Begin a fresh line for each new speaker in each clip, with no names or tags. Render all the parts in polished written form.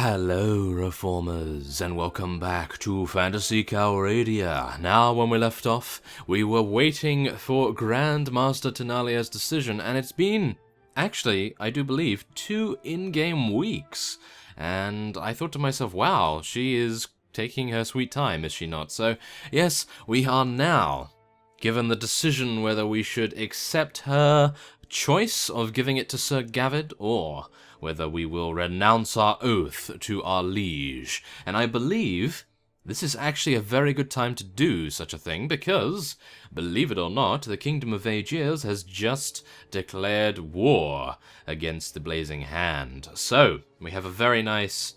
Hello, Reformers, and welcome back to Phantasy Calradia. Now, when we left off, we were waiting for Grandmaster Tenalia's decision, and it's been, actually, I do believe, 2 in-game weeks. And I thought to myself, wow, she is taking her sweet time, is she not? So, yes, we are now given the decision whether we should accept her choice of giving it to Sir Gavid, or whether we will renounce our oath to our liege. And I believe this is actually a very good time to do such a thing, because, believe it or not, the Kingdom of Aegeas has just declared war against the Blazing Hand. So, we have a very nice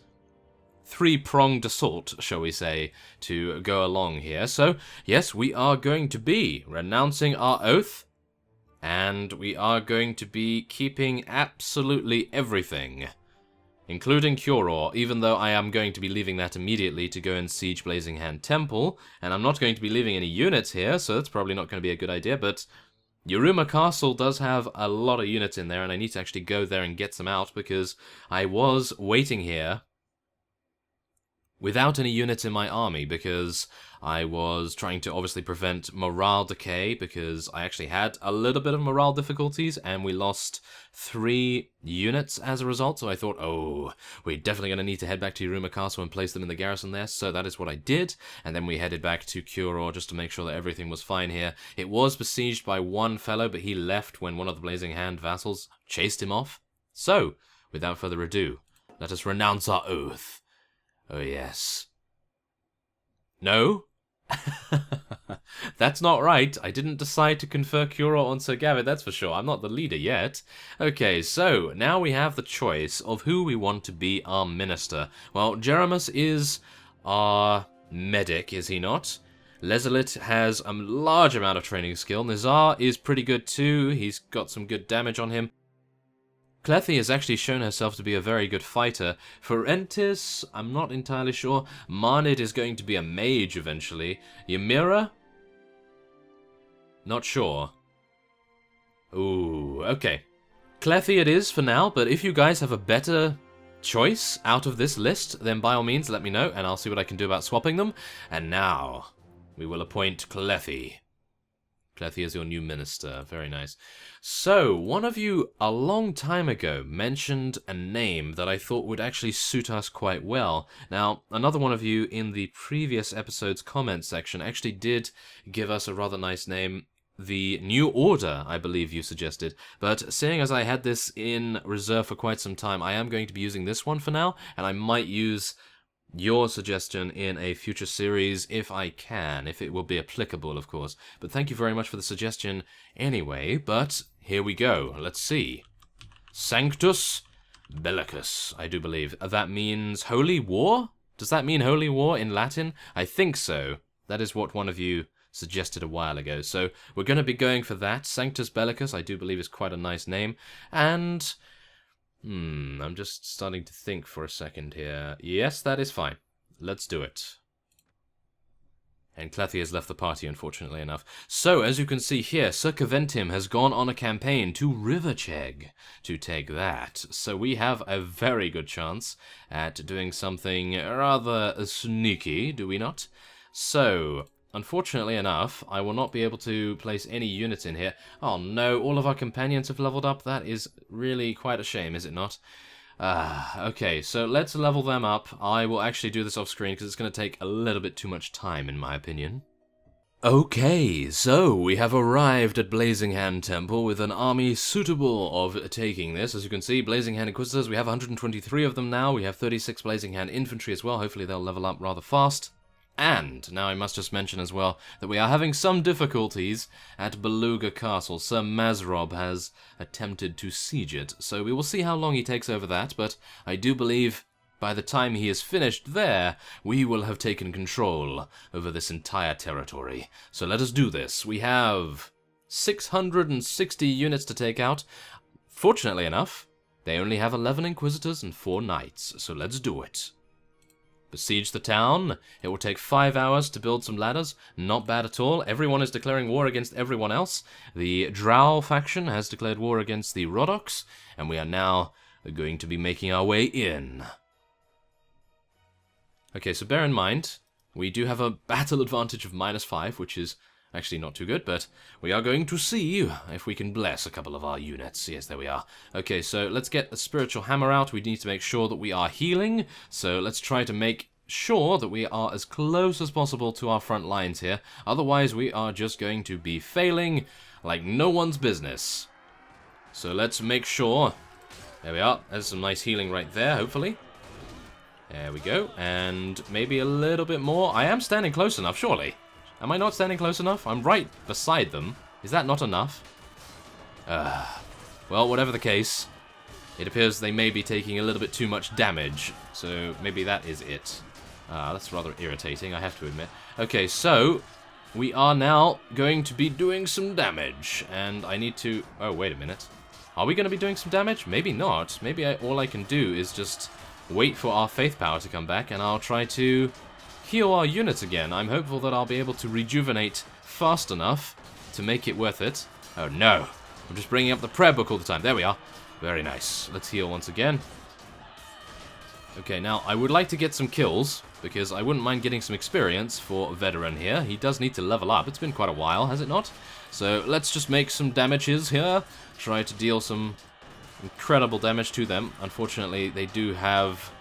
three-pronged assault, shall we say, to go along here. So, yes, we are going to be renouncing our oath, and we are going to be keeping absolutely everything, including Curor, even though I am going to be leaving that immediately to go and siege Blazing Hand Temple, and I'm not going to be leaving any units here, so that's probably not going to be a good idea, but Yaruma Castle does have a lot of units in there, and I need to actually go there and get some out, because I was waiting here without any units in my army, because I was trying to obviously prevent morale decay, because I actually had a little bit of morale difficulties, and we lost 3 units as a result, so I thought, oh, we're definitely going to need to head back to Yaruma Castle and place them in the garrison there, so that is what I did, and then we headed back to Curor just to make sure that everything was fine here. It was besieged by one fellow, but he left when one of the Blazing Hand vassals chased him off. So, without further ado, let us renounce our oath. Oh, yes. No? That's not right. I didn't decide to confer Curor on Sir Gavid, that's for sure. I'm not the leader yet. Okay, so now we have the choice of who we want to be our minister. Well, Jeremus is our medic, is he not? Lezelit has a large amount of training skill. Nizar is pretty good too. He's got some good damage on him. Clethy has actually shown herself to be a very good fighter. Ferentis, I'm not entirely sure. Marnid is going to be a mage eventually. Ymira? Not sure. Ooh, okay. Clethy it is for now, but if you guys have a better choice out of this list, then by all means let me know, and I'll see what I can do about swapping them. And now, we will appoint Clethy. Clethy is your new minister. Very nice. So, one of you a long time ago mentioned a name that I thought would actually suit us quite well. Now, another one of you in the previous episode's comment section actually did give us a rather nice name. The New Order, I believe you suggested. But seeing as I had this in reserve for quite some time, I am going to be using this one for now, and I might use your suggestion in a future series if I can, if it will be applicable, of course. But thank you very much for the suggestion anyway, but here we go. Let's see. Sanctus Bellicus, I do believe. That means Holy War? Does that mean Holy War in Latin? I think so. That is what one of you suggested a while ago. So we're going to be going for that. Sanctus Bellicus, I do believe, is quite a nice name. And I'm just starting to think for a second here. Yes, that is fine. Let's do it. And Clethy has left the party, unfortunately enough. So, as you can see here, Sir Caventim has gone on a campaign to Rivercheg to take that. So we have a very good chance at doing something rather sneaky, do we not? So, unfortunately enough, I will not be able to place any units in here. Oh no, all of our companions have leveled up. That is really quite a shame, is it not? Okay, so let's level them up. I will actually do this off screen because it's going to take a little bit too much time, in my opinion. Okay, so we have arrived at Blazing Hand Temple with an army suitable of taking this. As you can see, Blazing Hand Inquisitors, we have 123 of them now. We have 36 Blazing Hand Infantry as well. Hopefully they'll level up rather fast. And now I must just mention as well that we are having some difficulties at Beluga Castle. Sir Mazrob has attempted to siege it, so we will see how long he takes over that, but I do believe by the time he is finished there, we will have taken control over this entire territory. So let us do this. We have 660 units to take out. Fortunately enough, they only have 11 Inquisitors and 4 Knights, so let's do it. Besiege the town. It will take 5 hours to build some ladders. Not bad at all. Everyone is declaring war against everyone else. The Drow faction has declared war against the Rodox, and we are now going to be making our way in. Okay, so bear in mind, we do have a battle advantage of -5, which is actually not too good, but we are going to see if we can bless a couple of our units. Yes, there we are. Okay, so let's get the spiritual hammer out. We need to make sure that we are healing, so let's try to make sure that we are as close as possible to our front lines here. Otherwise, we are just going to be failing like no one's business. So let's make sure. There we are. There's some nice healing right there, hopefully. There we go. And maybe a little bit more. I am standing close enough, surely. Am I not standing close enough? I'm right beside them. Is that not enough? Well, whatever the case, it appears they may be taking a little bit too much damage. So maybe that is it. That's rather irritating, I have to admit. Okay, so we are now going to be doing some damage. And I need to... Oh, wait a minute. Are we going to be doing some damage? Maybe not. Maybe all I can do is just wait for our faith power to come back, and I'll try to heal our units again. I'm hopeful that I'll be able to rejuvenate fast enough to make it worth it. Oh no, I'm just bringing up the prayer book all the time. There we are. Very nice. Let's heal once again. Okay, now I would like to get some kills, because I wouldn't mind getting some experience for Vederan here. He does need to level up. It's been quite a while, has it not? So let's just make some damages here. Try to deal some incredible damage to them. Unfortunately, they do have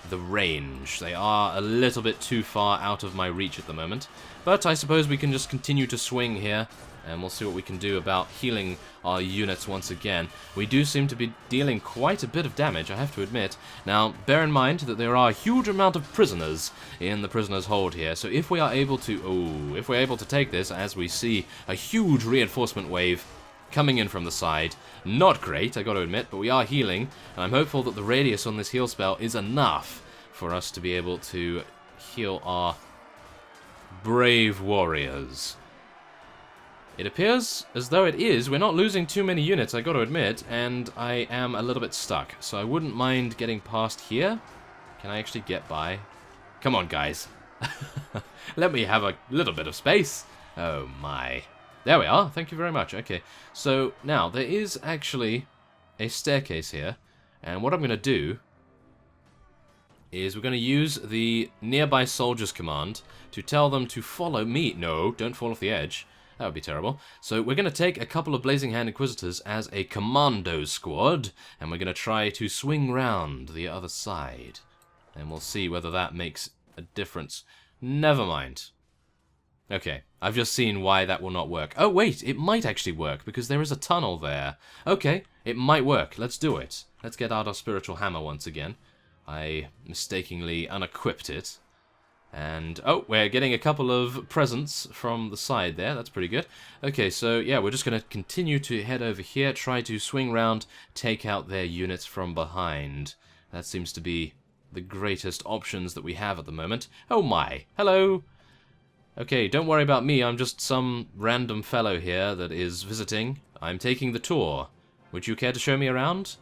the range. They are a little bit too far out of my reach at the moment. But I suppose we can just continue to swing here, and we'll see what we can do about healing our units once again. We do seem to be dealing quite a bit of damage, I have to admit. Now, bear in mind that there are a huge amount of prisoners in the prisoner's hold here, so if we are able to take this, as we see a huge reinforcement wave coming in from the side. Not great, I gotta admit, but we are healing, and I'm hopeful that the radius on this heal spell is enough for us to be able to heal our brave warriors. It appears as though it is. We're not losing too many units, I gotta admit, and I am a little bit stuck, so I wouldn't mind getting past here. Can I actually get by? Come on, guys. Let me have a little bit of space. Oh my. There we are, thank you very much. Okay, so now there is actually a staircase here, and what I'm going to do is we're going to use the nearby soldiers command to tell them to follow me. No, don't fall off the edge. That would be terrible. So we're going to take a couple of Blazing Hand Inquisitors as a commando squad, and we're going to try to swing round the other side. And we'll see whether that makes a difference. Never mind. Okay, I've just seen why that will not work. Oh wait, it might actually work, because there is a tunnel there. Okay, it might work. Let's do it. Let's get out our spiritual hammer once again. I mistakenly unequipped it. And, oh, we're getting a couple of presents from the side there. That's pretty good. Okay, so, yeah, we're just going to continue to head over here, try to swing round, take out their units from behind. That seems to be the greatest options that we have at the moment. Oh my, hello! Okay, don't worry about me, I'm just some random fellow here that is visiting. I'm taking the tour. Would you care to show me around?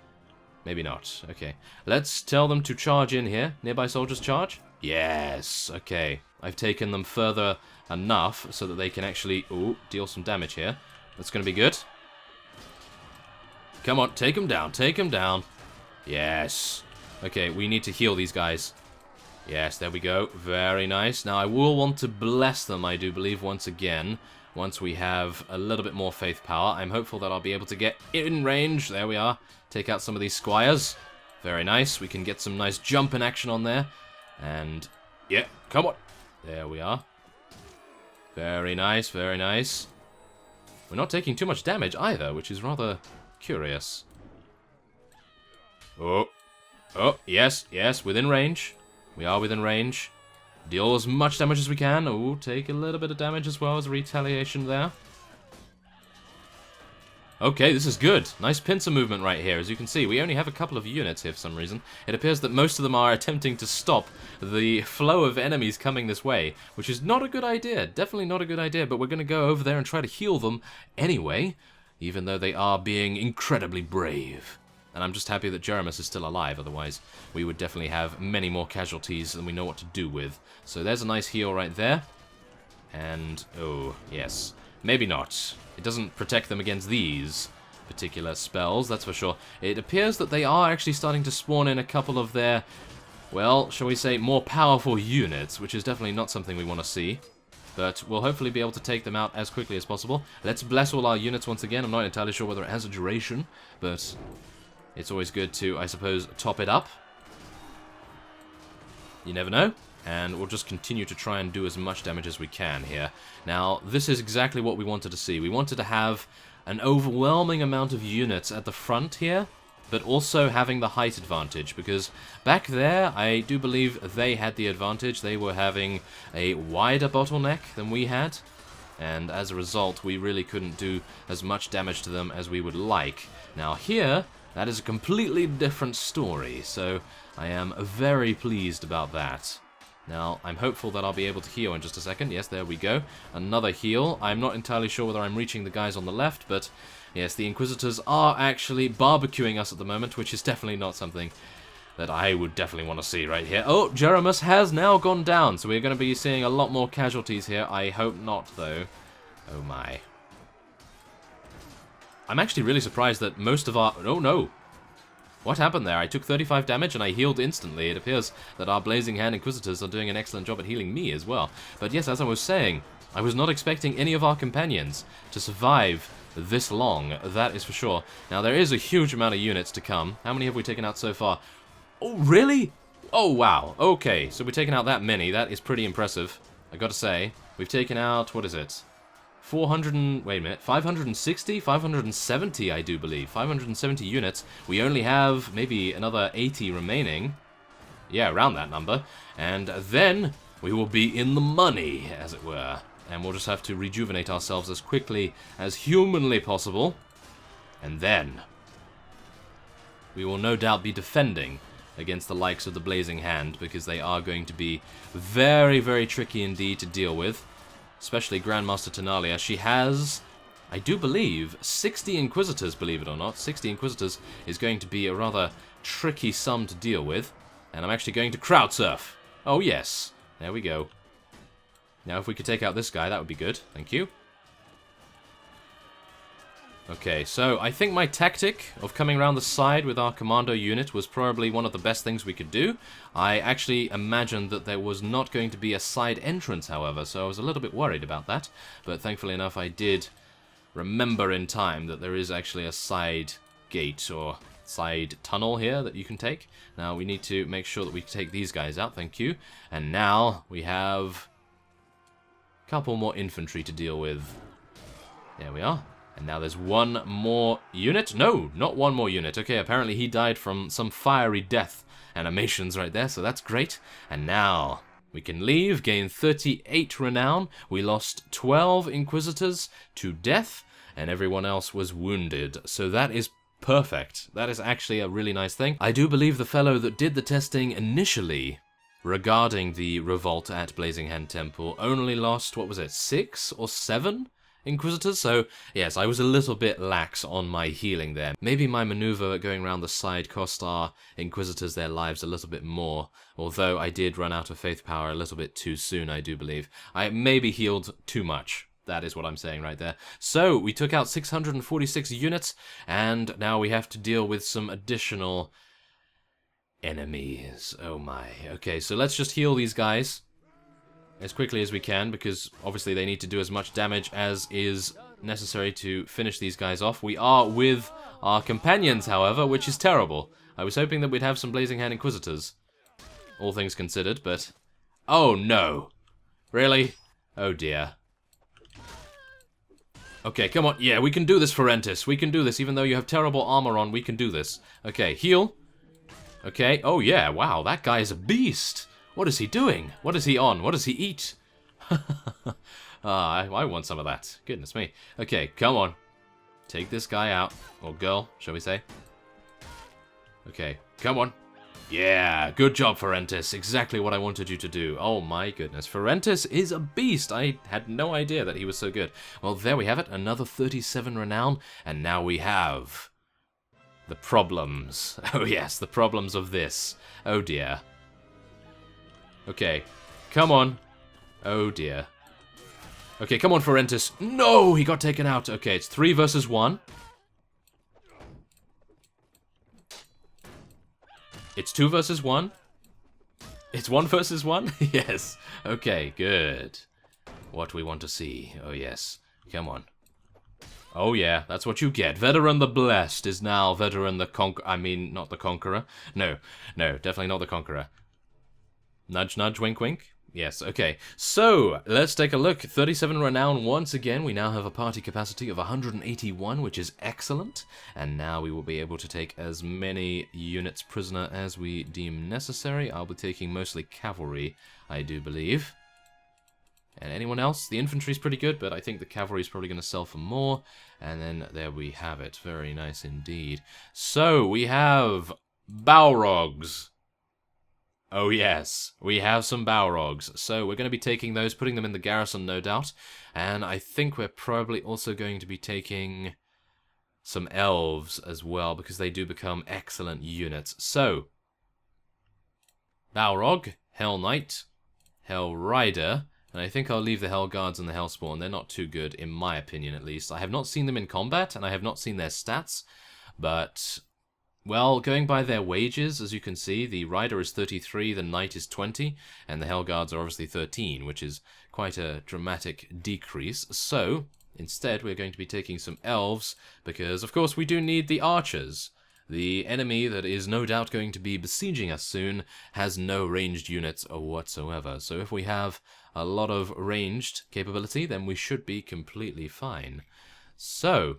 Maybe not. Okay. Let's tell them to charge in here. Nearby soldiers charge? Yes! Okay. I've taken them further enough so that they can actually, deal some damage here. That's going to be good. Come on, take them down, take them down. Yes. Okay, we need to heal these guys. Yes, there we go. Very nice. Now, I will want to bless them, I do believe, once again. Once we have a little bit more faith power. I'm hopeful that I'll be able to get in range. There we are. Take out some of these squires. Very nice. We can get some nice jumping action on there. And, yeah, come on. There we are. Very nice, very nice. We're not taking too much damage either, which is rather curious. Oh, yes, yes, within range. We are within range. Deal as much damage as we can. Oh, take a little bit of damage as well as a retaliation there. Okay, this is good. Nice pincer movement right here. As you can see, we only have a couple of units here for some reason. It appears that most of them are attempting to stop the flow of enemies coming this way, which is not a good idea. Definitely not a good idea, but we're going to go over there and try to heal them anyway, even though they are being incredibly brave. And I'm just happy that Jeremus is still alive, otherwise we would definitely have many more casualties than we know what to do with. So there's a nice heal right there. And, oh, yes. Maybe not. It doesn't protect them against these particular spells, that's for sure. It appears that they are actually starting to spawn in a couple of their well, shall we say, more powerful units, which is definitely not something we want to see. But we'll hopefully be able to take them out as quickly as possible. Let's bless all our units once again. I'm not entirely sure whether it has a duration, but it's always good to, I suppose, top it up. You never know. And we'll just continue to try and do as much damage as we can here. Now, this is exactly what we wanted to see. We wanted to have an overwhelming amount of units at the front here, but also having the height advantage, because back there, I do believe they had the advantage. They were having a wider bottleneck than we had, and as a result, we really couldn't do as much damage to them as we would like. Now here, that is a completely different story, so I am very pleased about that. Now, I'm hopeful that I'll be able to heal in just a second. Yes, there we go. Another heal. I'm not entirely sure whether I'm reaching the guys on the left, but yes, the Inquisitors are actually barbecuing us at the moment, which is definitely not something that I would definitely want to see right here. Oh, Jeremus has now gone down, so we're going to be seeing a lot more casualties here. I hope not, though. Oh, my. I'm actually really surprised that most of our... Oh, no. What happened there? I took 35 damage and I healed instantly. It appears that our Blazing Hand Inquisitors are doing an excellent job at healing me as well. But yes, as I was saying, I was not expecting any of our companions to survive this long, that is for sure. Now, there is a huge amount of units to come. How many have we taken out so far? Oh, really? Oh, wow. Okay, so we're taking out that many. That is pretty impressive, I gotta say. We've taken out, what is it? 400 and... wait a minute. 560? 570, I do believe. 570 units. We only have maybe another 80 remaining. Yeah, around that number. And then we will be in the money, as it were. And we'll just have to rejuvenate ourselves as quickly as humanly possible. And then we will no doubt be defending against the likes of the Blazing Hand, because they are going to be very, very tricky indeed to deal with. Especially Grandmaster Tenalia. She has, I do believe, 60 Inquisitors, believe it or not. 60 Inquisitors is going to be a rather tricky sum to deal with. And I'm actually going to crowd surf. Oh, yes. There we go. Now, if we could take out this guy, that would be good. Thank you. Okay, so I think my tactic of coming around the side with our commando unit was probably one of the best things we could do. I actually imagined that there was not going to be a side entrance, however, so I was a little bit worried about that. But thankfully enough, I did remember in time that there is actually a side gate or side tunnel here that you can take. Now, we need to make sure that we take these guys out, thank you. And now we have a couple more infantry to deal with. There we are. And now there's one more unit. No, not one more unit. Okay, apparently he died from some fiery death animations right there, so that's great. And now we can leave, gain 38 renown. We lost 12 Inquisitors to death, and everyone else was wounded. So that is perfect. That is actually a really nice thing. I do believe the fellow that did the testing initially regarding the revolt at Blazing Hand Temple only lost, what was it, 6 or 7? Inquisitors, so yes, I was a little bit lax on my healing there. Maybe my maneuver going around the side cost our Inquisitors their lives a little bit more, although I did run out of faith power a little bit too soon, I do believe. I maybe healed too much. That is what I'm saying right there. So, we took out 646 units, and now we have to deal with some additional enemies. Oh my. Okay, so let's just heal these guys as quickly as we can, because obviously they need to do as much damage as is necessary to finish these guys off. We are with our companions, however, which is terrible. I was hoping that we'd have some Blazing Hand Inquisitors, all things considered, but... oh no! Really? Oh dear. Okay, come on. Yeah, we can do this, Ferentis. We can do this, even though you have terrible armor on, we can do this. Okay, heal. Okay, oh yeah, wow, that guy is a beast! What is he doing? What is he on? What does he eat? I want some of that. Goodness me. Okay, come on. Take this guy out. Or girl, shall we say. Okay, come on. Yeah, good job, Ferentis. Exactly what I wanted you to do. Oh my goodness. Ferentis is a beast. I had no idea that he was so good. Well, there we have it. Another 37 renown. And now we have the problems. Oh yes, the problems of this. Oh dear. Okay, come on. Oh dear. Okay, come on, Ferentis. No, he got taken out. Okay, it's 3 versus 1. It's 2 versus 1. It's 1 versus 1? Yes. Okay, good. What we want to see. Oh, yes. Come on. Oh, yeah, that's what you get. Vederan the Blessed is now Vederan the Conqueror. I mean, not the Conqueror. No, definitely not the Conqueror. Nudge, nudge, wink, wink. Yes, okay. So, let's take a look. 37 renown once again. We now have a party capacity of 181, which is excellent. And now we will be able to take as many units prisoner as we deem necessary. I'll be taking mostly cavalry, I do believe. And anyone else? The infantry's pretty good, but I think the cavalry's probably going to sell for more. And then there we have it. Very nice indeed. So, we have Balrogs. Oh yes, we have some Balrogs. So we're going to be taking those, putting them in the garrison, no doubt. And I think we're probably also going to be taking some elves as well, because they do become excellent units. So, Balrog, Hell Knight, Hell Rider, and I think I'll leave the Hell Guards and the Hellspawn. They're not too good, in my opinion at least. I have not seen them in combat, and I have not seen their stats, but... well, going by their wages, as you can see, the Rider is 33, the Knight is 20, and the Hell Guards are obviously 13, which is quite a dramatic decrease. So, instead, we're going to be taking some Elves, because, of course, we do need the Archers. The enemy that is no doubt going to be besieging us soon has no ranged units whatsoever. So if we have a lot of ranged capability, then we should be completely fine. So...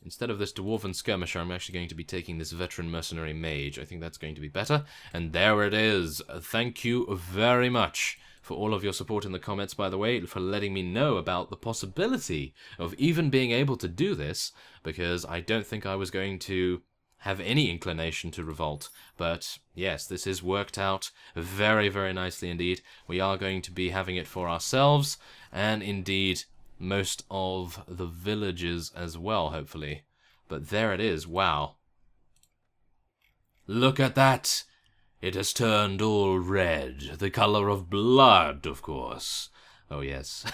instead of this Dwarven Skirmisher, I'm actually going to be taking this Veteran Mercenary Mage. I think that's going to be better. And there it is. Thank you very much for all of your support in the comments, by the way, for letting me know about the possibility of even being able to do this, because I don't think I was going to have any inclination to revolt. But yes, this is worked out very, very nicely indeed. We are going to be having it for ourselves, and indeed... most of the villages as well, hopefully. But there it is, wow. Look at that! It has turned all red. The color of blood, of course. Oh, yes.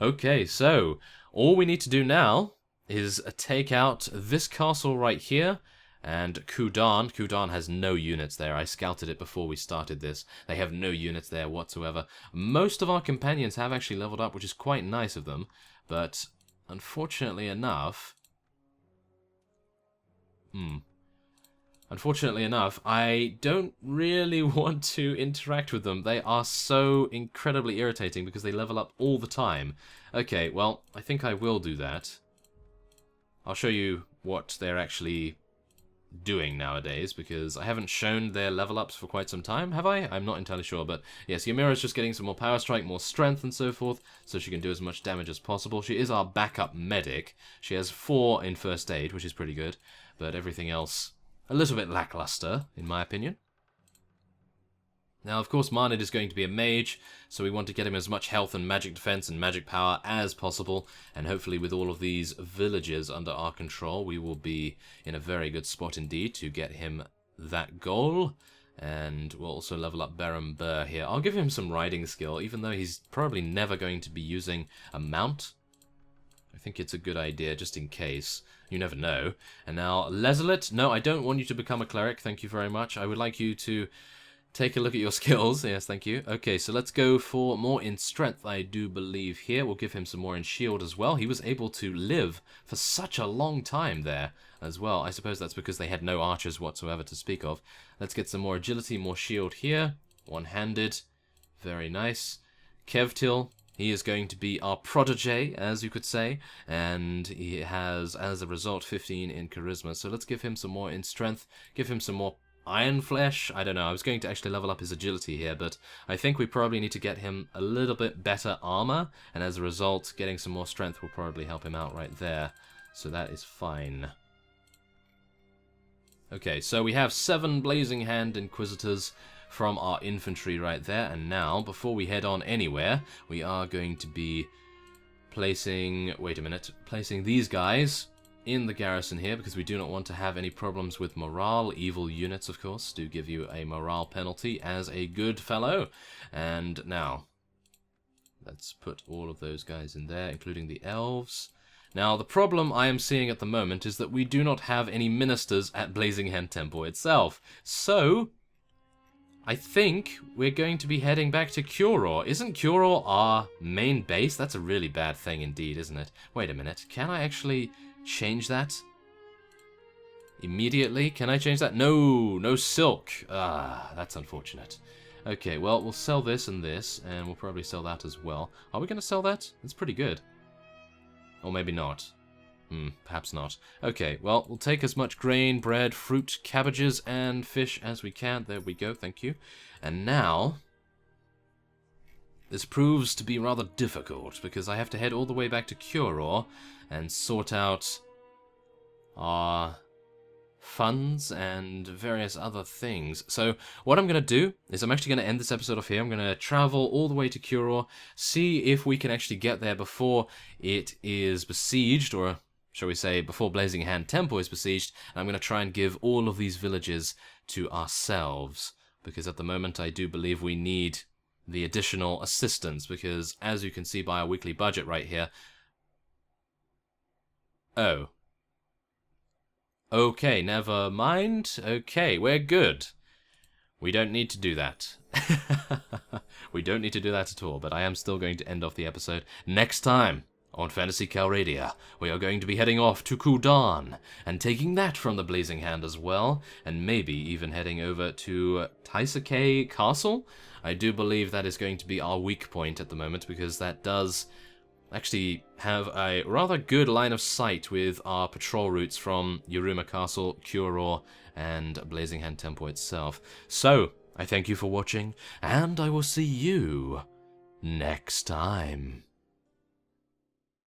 Okay, so, all we need to do now is take out this castle right here, and Kudan. Kudan has no units there. I scouted it before we started this. They have no units there whatsoever. Most of our companions have actually leveled up, which is quite nice of them. But, unfortunately enough... unfortunately enough, I don't really want to interact with them. They are so incredibly irritating because they level up all the time. Okay, well, I think I will do that. I'll show you what they're actually... doing nowadays, because I haven't shown their level ups for quite some time, have I? I'm not entirely sure, but yes, Ymira's just getting some more power strike, more strength and so forth, so she can do as much damage as possible. She is our backup medic. She has 4 in first aid, which is pretty good, but everything else a little bit lackluster, in my opinion. Now, of course, Marnid is going to be a mage, so we want to get him as much health and magic defense and magic power as possible, and hopefully with all of these villages under our control, we will be in a very good spot indeed to get him that goal. And we'll also level up Baron Burr here. I'll give him some riding skill, even though he's probably never going to be using a mount. I think it's a good idea, just in case. You never know. And now, Lezelit. No, I don't want you to become a cleric, thank you very much. I would like you to... take a look at your skills. Yes, thank you. Okay, so let's go for more in strength, I do believe here. We'll give him some more in shield as well. He was able to live for such a long time there as well. I suppose that's because they had no archers whatsoever to speak of. Let's get some more agility, more shield here. One-handed. Very nice. Kevtil. He is going to be our protege, as you could say, and he has, as a result, 15 in charisma. So let's give him some more in strength, give him some more Iron Flesh. I don't know, I was going to actually level up his agility here, but I think we probably need to get him a little bit better armor, and as a result, getting some more strength will probably help him out right there. So that is fine. Okay, so we have 7 Blazing Hand Inquisitors from our infantry right there, and now, before we head on anywhere, we are going to be placing... wait a minute. Placing these guys in the garrison here, because we do not want to have any problems with morale. Evil units, of course, do give you a morale penalty as a good fellow. And now, let's put all of those guys in there, including the elves. Now, the problem I am seeing at the moment is that we do not have any ministers at Blazing Hand Temple itself. So, I think we're going to be heading back to Curor. Isn't Curor our main base? That's a really bad thing indeed, isn't it? Wait a minute. Can I actually change that? Immediately? Can I change that? No! No silk! Ah, that's unfortunate. Okay, well, we'll sell this and this, and we'll probably sell that as well. Are we going to sell that? That's pretty good. Or maybe not. Perhaps not. Okay, well, we'll take as much grain, bread, fruit, cabbages, and fish as we can. There we go, thank you. And now, this proves to be rather difficult, because I have to head all the way back to Curor and sort out our funds and various other things. So what I'm going to do is I'm actually going to end this episode off here. I'm going to travel all the way to Curor, see if we can actually get there before it is besieged, or shall we say, before Blazing Hand Temple is besieged, and I'm going to try and give all of these villages to ourselves, because at the moment I do believe we need the additional assistance, because as you can see by our weekly budget right here... Oh. Okay, never mind. Okay, we're good. We don't need to do that. We don't need to do that at all, but I am still going to end off the episode next time. On Phantasy Calradia, we are going to be heading off to Kudan, and taking that from the Blazing Hand as well, and maybe even heading over to Taisake Castle. I do believe that is going to be our weak point at the moment, because that does actually have a rather good line of sight with our patrol routes from Yuruma Castle, Curor, and Blazing Hand Temple itself. So, I thank you for watching, and I will see you next time.